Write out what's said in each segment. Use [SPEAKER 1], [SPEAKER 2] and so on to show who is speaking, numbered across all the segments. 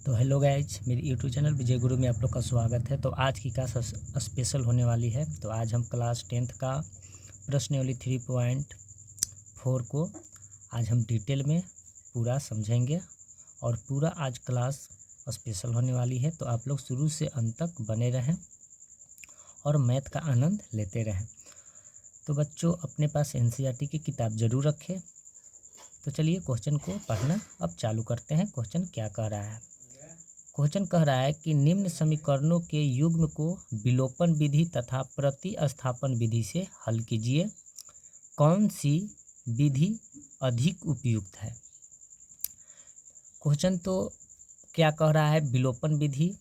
[SPEAKER 1] तो hello guys, मेरे YouTube channel विजय गुरु में आप लोग का स्वागत है। तो आज की क्लास स्पेशल होने वाली है। तो आज हम क्लास 10th का प्रश्नावली 3.4 को आज हम डिटेल में पूरा समझेंगे और पूरा आज क्लास स्पेशल होने वाली है। तो आप लोग शुरू से अंत तक बने रहें और मैथ का आनंद लेते रहें। तो बच्चों अपने पास एनसीईआरटी की किताब ज़रूर रखें। तो चलिए क्वेश्चन को पढ़ना अब चालू करते हैं। क्वेश्चन क्या कह रहा है? क्वेश्चन कह रहा है कि निम्न समीकरणों के युग्म को विलोपन विधि तथा प्रतिस्थापन विधि से हल कीजिए। कौन सी विधि अधिक उपयुक्त है? क्वेश्चन तो क्या कह रहा है? विलोपन विधि,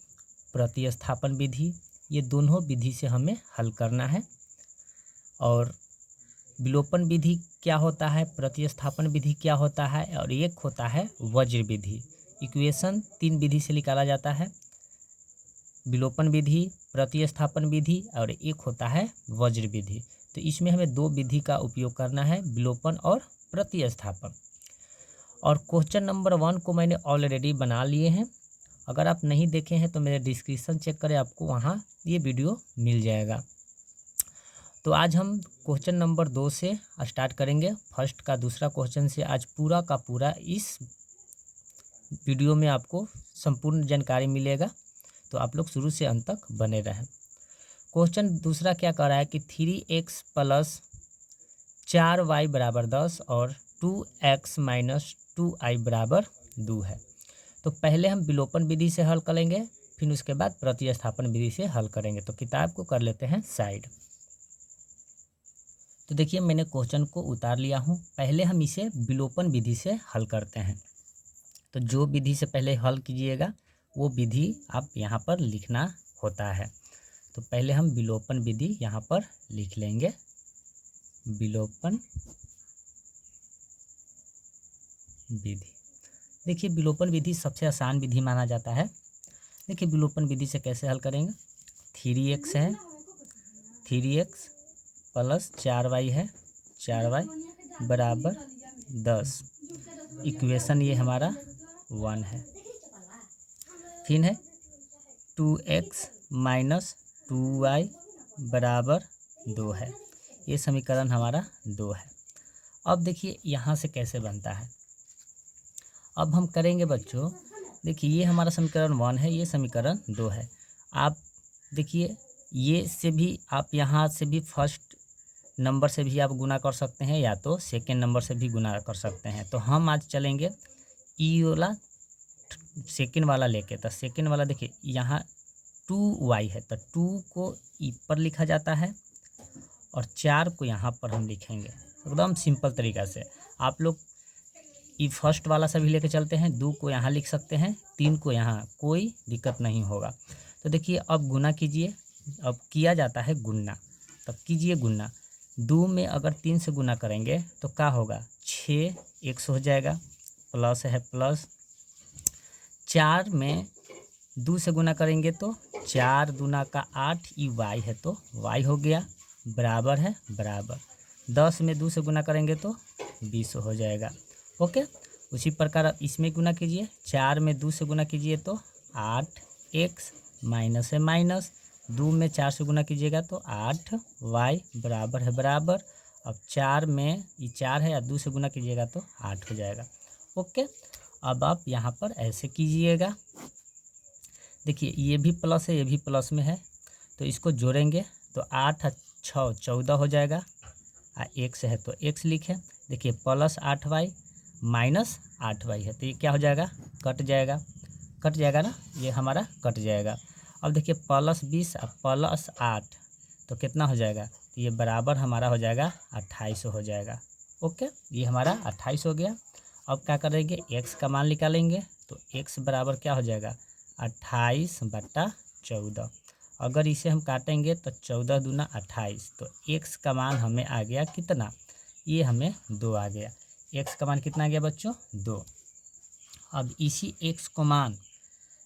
[SPEAKER 1] प्रतिस्थापन विधि, ये दोनों विधि से हमें हल करना है। और विलोपन विधि क्या होता है, प्रतिस्थापन विधि क्या होता है, और एक होता है वज्र विधि। इक्वेशन 3 विधि से निकाला जाता है, विलोपन विधि, प्रतिस्थापन विधि और एक होता है वज्र विधि। तो इसमें हमें 2 विधि का उपयोग करना है, विलोपन और प्रतिस्थापन। और क्वेश्चन नंबर 1 को मैंने ऑलरेडी बना लिए हैं। अगर आप नहीं देखे हैं तो मेरे डिस्क्रिप्शन चेक करें, आपको वहाँ ये वीडियो मिल जाएगा। तो आज हम क्वेश्चन नंबर 2 से स्टार्ट करेंगे। फर्स्ट का दूसरा क्वेश्चन से आज पूरा का पूरा इस वीडियो में आपको संपूर्ण जानकारी मिलेगा। तो आप लोग शुरू से अंत तक बने रहें। क्वेश्चन दूसरा क्या कह रहा है कि 3x + 4y = 10 और 2x - 2y = 2 है। तो पहले हम विलोपन विधि से हल करेंगे, फिर उसके बाद प्रतिस्थापन विधि से हल करेंगे। तो किताब को कर लेते हैं साइड। तो देखिए मैंने क्वेश्चन को उतार लिया हूँ। पहले हम इसे विलोपन विधि से हल करते हैं। तो जो विधि से पहले हल कीजिएगा वो विधि आप यहाँ पर लिखना होता है। तो पहले हम विलोपन विधि यहाँ पर लिख लेंगे। विलोपन विधि, देखिए विलोपन विधि सबसे आसान विधि माना जाता है। देखिए विलोपन विधि से कैसे हल करेंगे। 3x है, 3x + 4y है, 4y = 10। इक्वेशन ये हमारा 1 है। फिर है 2x - 2y = 2 है। ये समीकरण हमारा 2 है। अब देखिए यहाँ से कैसे बनता है। अब हम करेंगे बच्चों, देखिए ये हमारा समीकरण 1 है, ये समीकरण 2 है। आप देखिए ये से भी आप यहाँ से भी फर्स्ट नंबर से भी आप गुना कर सकते हैं या तो सेकेंड नंबर से भी गुना कर सकते हैं। तो हम आज चलेंगे ई वाला सेकेंड वाला लेके। तो सेकेंड वाला देखिए यहाँ 2y है, तो 2 को ई पर लिखा जाता है और 4 को यहाँ पर हम लिखेंगे एकदम सिंपल तरीक़ा से। आप लोग ई फर्स्ट वाला से भी लेके चलते हैं, 2 को यहाँ लिख सकते हैं, 3 को यहाँ, कोई दिक्कत नहीं होगा। तो देखिए अब गुना कीजिए। अब किया जाता है गुना, तब कीजिए गुना। 2 में अगर 3 से गुना करेंगे तो क्या होगा, 6x हो जाएगा, प्लस है प्लस। 4 में 2 से गुना करेंगे तो 4 दूना का 8, ई y है तो y हो गया, बराबर है बराबर। 10 में 2 से गुना करेंगे तो 20 हो जाएगा। ओके, उसी प्रकार अब इसमें गुना कीजिए। 4 में 2 से गुना कीजिए तो 8x, माइनस है माइनस। 2 में 4 से गुना कीजिएगा तो 8y बराबर है बराबर। अब 4 में ये 4 है या 2 से गुना कीजिएगा तो 8 हो जाएगा। ओके, अब आप यहाँ पर ऐसे कीजिएगा। देखिए ये भी प्लस है, ये भी प्लस में है, तो इसको जोड़ेंगे तो 8 और 6 14 हो जाएगा। x है तो x लिखें। देखिए प्लस 8y माइनस 8y है, तो ये क्या हो जाएगा, कट जाएगा, कट जाएगा ना, ये हमारा कट जाएगा। अब देखिए प्लस 20 और प्लस 8 तो कितना हो जाएगा, तो ये बराबर हमारा हो जाएगा 28 हो जाएगा। ओके, ये हमारा 28 हो गया। अब क्या करेंगे, x का मान निकालेंगे। तो x बराबर क्या हो जाएगा, 28/14। अगर इसे हम काटेंगे तो 14 दूना 28, तो x का मान हमें आ गया कितना, ये हमें 2 आ गया। x का मान कितना आ गया बच्चों, 2। अब इसी x को मान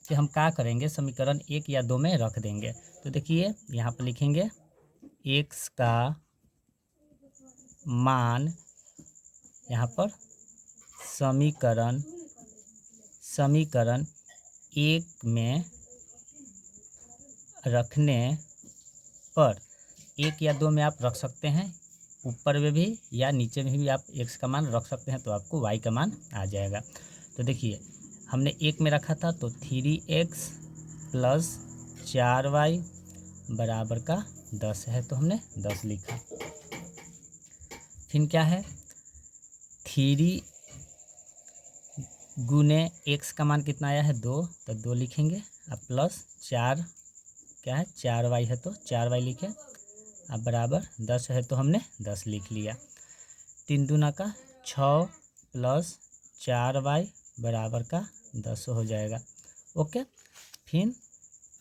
[SPEAKER 1] से हम क्या करेंगे, समीकरण 1 या 2 में रख देंगे। तो देखिए यहाँ पर लिखेंगे x का मान, यहाँ पर समीकरण 1 में रखने पर 1 या 2 में आप रख सकते हैं, ऊपर में भी या नीचे में भी आप x का मान रख सकते हैं, तो आपको y का मान आ जाएगा। तो देखिए हमने 1 में रखा था तो 3x प्लस 4y बराबर का 10 है, तो हमने 10 लिखा। फिर क्या है 3 गुने x का मान कितना आया है 2, तो 2 लिखेंगे। अब प्लस 4 क्या है 4y है, तो 4y लिखे। अब बराबर 10 है, तो हमने 10 लिख लिया। 3 दूना का 6 प्लस 4y बराबर का 10 हो जाएगा। ओके, फिर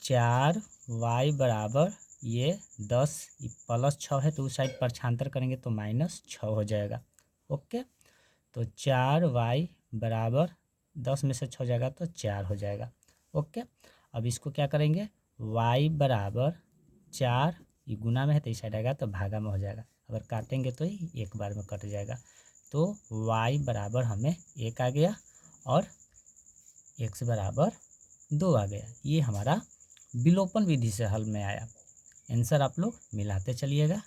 [SPEAKER 1] 4y बराबर ये 10 प्लस 6 है, तो उस साइड परछांतर करेंगे तो -6 हो जाएगा। ओके, तो 4y बराबर 10 में से 6 जाएगा तो 4 हो जाएगा। ओके, अब इसको क्या करेंगे y बराबर 4, ये गुना में है तो इस साइड आएगा तो भागा में हो जाएगा। अगर काटेंगे तो ये एक बार में कट जाएगा। तो y बराबर हमें 1 आ गया और x बराबर 2 आ गया। ये हमारा विलोपन विधि से हल में आया। आंसर आप लोग मिलाते चलिएगा,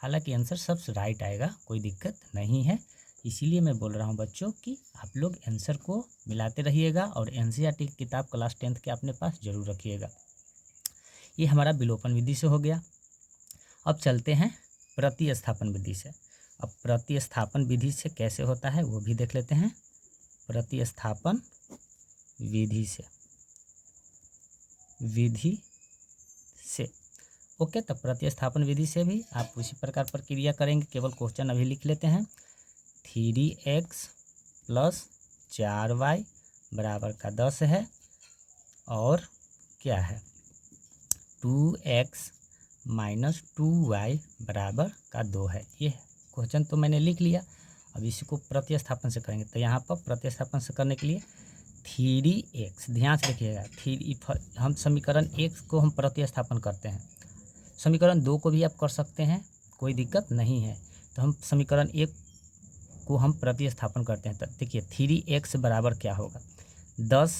[SPEAKER 1] हालांकि आंसर सब राइट आएगा, कोई दिक्कत नहीं है। इसीलिए मैं बोल रहा हूँ बच्चों कि आप लोग आंसर को मिलाते रहिएगा और एनसीईआरटी की किताब क्लास 10th के अपने पास जरूर रखिएगा। ये हमारा विलोपन विधि से हो गया। अब चलते हैं प्रतिस्थापन विधि से। अब प्रतिस्थापन विधि से कैसे होता है वो भी देख लेते हैं। प्रतिस्थापन विधि से ओके, तो प्रतिस्थापन विधि से भी आप उसी प्रकार प्रक्रिया करेंगे, केवल क्वेश्चन अभी लिख लेते हैं। 3x प्लस 4y बराबर का 10 है और क्या है 2x माइनस 2y बराबर का 2 है। ये क्वेश्चन तो मैंने लिख लिया। अब इसी को प्रतिस्थापन से करेंगे, तो यहाँ पर प्रतिस्थापन से करने के लिए 3x, ध्यान से देखिएगा, हम समीकरण 1 को हम प्रतिस्थापन करते हैं, समीकरण 2 को भी आप कर सकते हैं, कोई दिक्कत नहीं है। तो हम समीकरण 1 को हम प्रतिस्थापन करते हैं। तो देखिए 3x बराबर क्या होगा 10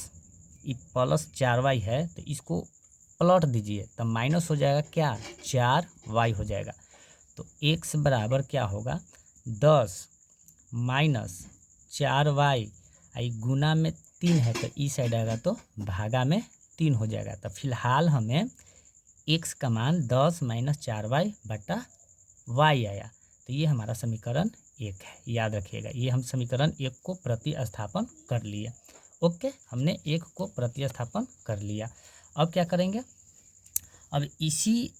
[SPEAKER 1] प्लस 4y है, तो इसको पलट दीजिए तो माइनस हो जाएगा क्या 4y हो जाएगा। तो x बराबर क्या होगा 10 माइनस 4y, आई गुना में 3 है तो इस साइड आएगा तो भागा में 3 हो जाएगा। तो फिलहाल हमें x का मान 10 माइनस 4y बटा y आया। तो ये हमारा समीकरण 1 है, याद रखिएगा। ये हम समीकरण 1 को प्रतिस्थापन कर लिए। ओके, हमने 1 को प्रतिस्थापन कर लिया। अब क्या करेंगे, अब इसी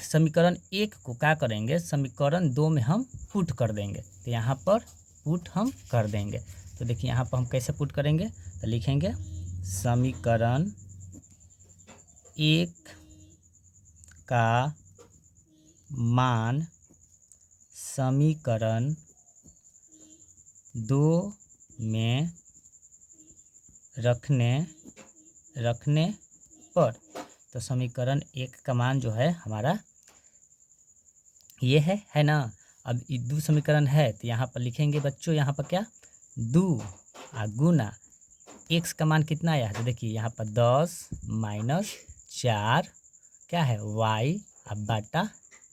[SPEAKER 1] समीकरण 1 को क्या करेंगे समीकरण 2 में हम पुट कर देंगे। तो यहाँ पर पुट हम कर देंगे। तो देखिए यहाँ पर हम कैसे पुट करेंगे, तो लिखेंगे समीकरण 1 का मान समीकरण 2 में रखने पर, तो समीकरण 1 का मान जो है हमारा ये है ना। अब ये 2 समीकरण है तो यहाँ पर लिखेंगे बच्चों, यहाँ पर क्या 2 गुना x का मान कितना आया है, तो देखिए यहाँ पर 10 माइनस 4 क्या है y, अब बटा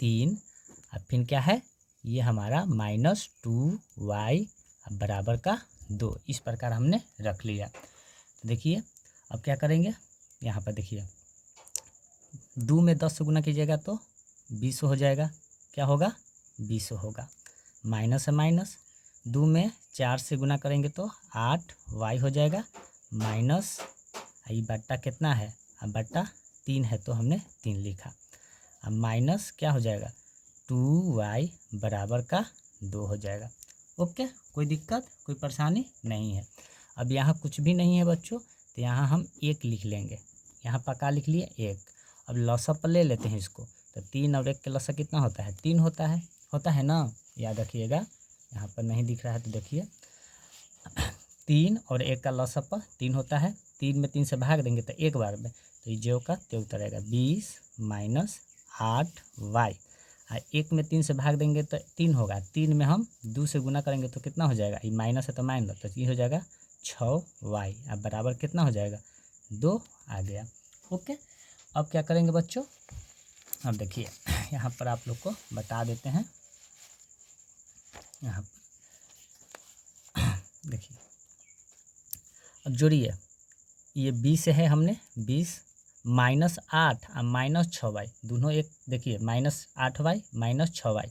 [SPEAKER 1] 3, अब फिर क्या है ये हमारा -2y बराबर का 2। इस प्रकार हमने रख लिया। तो देखिए अब क्या करेंगे, यहाँ पर देखिए 2 में 10 से गुना कीजिएगा तो 20 हो जाएगा, क्या होगा 20 होगा। माइनस है माइनस, 2 में 4 से गुना करेंगे तो 8y हो जाएगा, माइनस ये बट्टा कितना है, अब बट्टा 3 है तो हमने 3 लिखा। अब माइनस क्या हो जाएगा 2y बराबर का 2 हो जाएगा। ओके, कोई दिक्कत कोई परेशानी नहीं है। अब यहाँ कुछ भी नहीं है बच्चों, तो यहाँ हम 1 लिख लेंगे। यहाँ पक्का लिख लिए 1। अब लसा पर ले लेते हैं इसको, तो 3 और 1 के लसा कितना होता है 3 होता है ना, याद रखिएगा। यहाँ पर नहीं दिख रहा है तो देखिए 3 और 1 का लसा पर 3 होता है, 3 में 3 से भाग देंगे तो एक बार में, तो ये जो का त्यों उतरेगा 20 माइनस 8y। 1 में 3 से भाग देंगे तो 3 होगा, 3 में हम 2 से गुना करेंगे तो कितना हो जाएगा, ये माइनस है तो माइनस, तो ये हो जाएगा 6y। अब बराबर कितना हो जाएगा 2 आ गया। ओके, अब क्या करेंगे बच्चों, अब देखिए यहाँ पर आप लोग को बता देते हैं। यहाँ पर देखिए, अब जोड़िए, ये 20 है, हमने 20 -8 और -6y दोनों एक, देखिए -8y -6y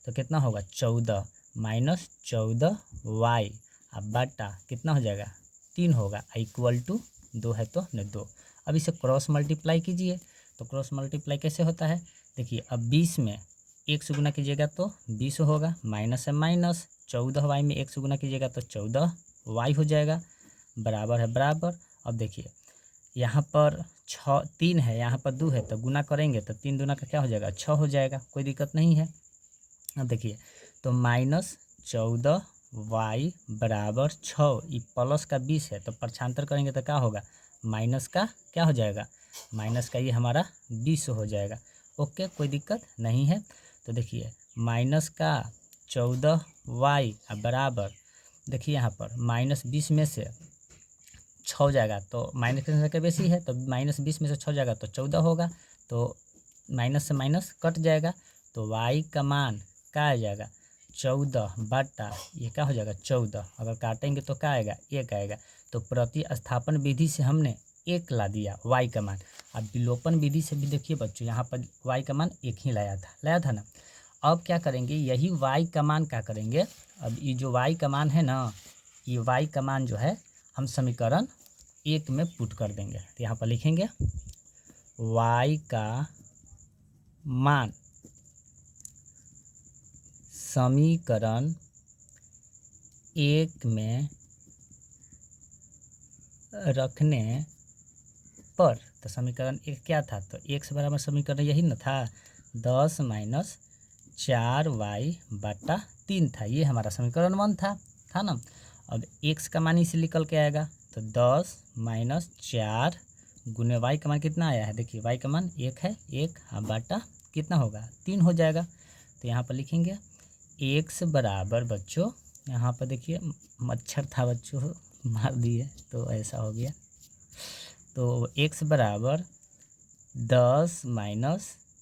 [SPEAKER 1] तो कितना होगा 14 -14y। अब बटा कितना हो जाएगा 3 होगा, इक्वल टू 2 है तो 2। अब इसे क्रॉस मल्टीप्लाई कीजिए, तो क्रॉस मल्टीप्लाई कैसे होता है, देखिए अब 20 में 1 से गुना कीजिएगा तो 20 होगा, माइनस है माइनस, 14y में 1 से गुना कीजिएगा तो 14y हो जाएगा, बराबर है बराबर। अब देखिए यहाँ पर 3 है, यहाँ पर 2 है, तो गुना करेंगे तो 3 दूना का क्या हो जाएगा 6 हो जाएगा, कोई दिक्कत नहीं है। अब देखिए तो -14y बराबर 6, ये प्लस का 20 है तो प्रक्षांतर करेंगे तो क्या होगा माइनस का क्या हो जाएगा, माइनस का ये हमारा 20 हो जाएगा। ओके, कोई दिक्कत नहीं है। तो देखिए माइनस का 14y बराबर, देखिए यहाँ पर -20 में से 6 जाएगा तो माइनस की संख्या बेसी है, तो -20 में से 6 जाएगा तो 14 होगा, तो माइनस से माइनस कट जाएगा, तो y का मान क्या आ जाएगा 14 बटा ये क्या हो जाएगा 14, अगर काटेंगे तो क्या आएगा 1 आएगा। तो प्रतिस्थापन विधि से हमने 1 ला दिया y का मान। अब विलोपन विधि से भी देखिए बच्चों, यहाँ पर y का मान 1 ही लाया था ना। अब क्या करेंगे, यही y का मान क्या करेंगे, अब ये जो y का मान है ना, ये y का मान जो है हम समीकरण 1 में पुट कर देंगे। तो यहाँ पर लिखेंगे y का मान समीकरण 1 में रखने पर, तो समीकरण 1 क्या था, तो 1 से बराबर समीकरण यही ना था, 10 - 4y बटा 3 था, ये हमारा समीकरण 1 था ना। अब x का मान इसे निकल के आएगा, तो 10 - 4 गुने y का मान कितना आया है, देखिए y का मान 1 है, 1 बटा कितना होगा 3 हो जाएगा। तो यहाँ पर लिखेंगे x बराबर बच्चों, यहाँ पर देखिए मच्छर था बच्चों मार दिए तो ऐसा हो गया, तो x बराबर 10 -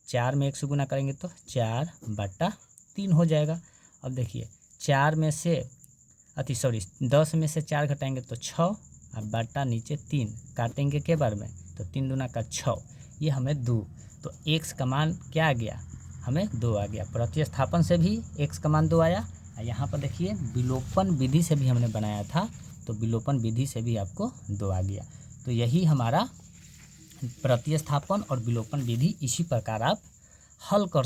[SPEAKER 1] 4 में 1 से गुना करेंगे तो 4 बटा 3 हो जाएगा। अब देखिए 4 में से 10 में से 4 घटाएंगे तो 6 और बटा नीचे 3, काटेंगे के बार में तो 3 दूना का 6, ये हमें 2, तो x का मान क्या आ गया हमें 2 आ गया। प्रतिस्थापन से भी x का मान 2 आया। यहाँ पर देखिए विलोपन विधि से भी हमने बनाया था, तो विलोपन विधि से भी आपको 2 आ गया। तो यही हमारा प्रतिस्थापन और विलोपन विधि, इसी प्रकार आप हल कर